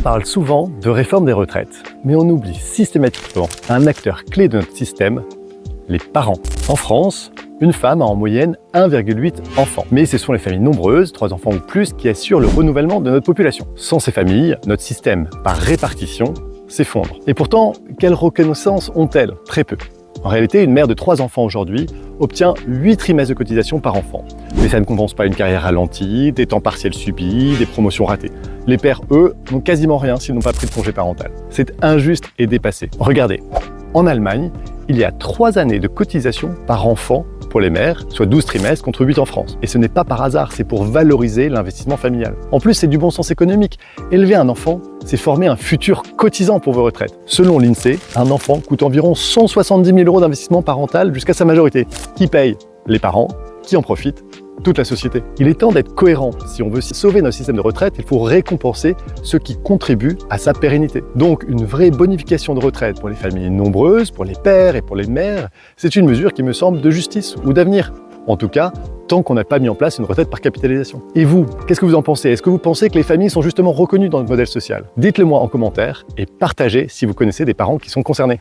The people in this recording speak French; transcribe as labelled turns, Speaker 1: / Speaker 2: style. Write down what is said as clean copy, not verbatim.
Speaker 1: parle souvent de réforme des retraites, mais on oublie systématiquement un acteur clé de notre système, les parents. En France, une femme a en moyenne 1,8 enfants. Mais ce sont les familles nombreuses, 3 enfants ou plus, qui assurent le renouvellement de notre population. Sans ces familles, notre système par répartition s'effondre. Et pourtant, quelle reconnaissance ont-elles? Très peu. En réalité, une mère de 3 enfants aujourd'hui obtient 8 trimestres de cotisation par enfant. Mais ça ne compense pas une carrière ralentie, des temps partiels subis, des promotions ratées. Les pères, eux, n'ont quasiment rien s'ils n'ont pas pris de congé parental. C'est injuste et dépassé. Regardez, en Allemagne, il y a 3 années de cotisation par enfant pour les mères, soit 12 trimestres contre 8 en France. Et ce n'est pas par hasard, c'est pour valoriser l'investissement familial. En plus, c'est du bon sens économique. Élever un enfant, c'est former un futur cotisant pour vos retraites. Selon l'INSEE, un enfant coûte environ 170 000 € d'investissement parental jusqu'à sa majorité. Qui paye? Les parents. Qui en profite? Toute la société. Il est temps d'être cohérent. Si on veut sauver notre système de retraite, il faut récompenser ceux qui contribuent à sa pérennité. Donc, une vraie bonification de retraite pour les familles nombreuses, pour les pères et pour les mères, c'est une mesure qui me semble de justice ou d'avenir. En tout cas, tant qu'on n'a pas mis en place une retraite par capitalisation. Et vous, qu'est-ce que vous en pensez? Est-ce que vous pensez que les familles sont justement reconnues dans notre modèle social? Dites-le moi en commentaire et partagez si vous connaissez des parents qui sont concernés.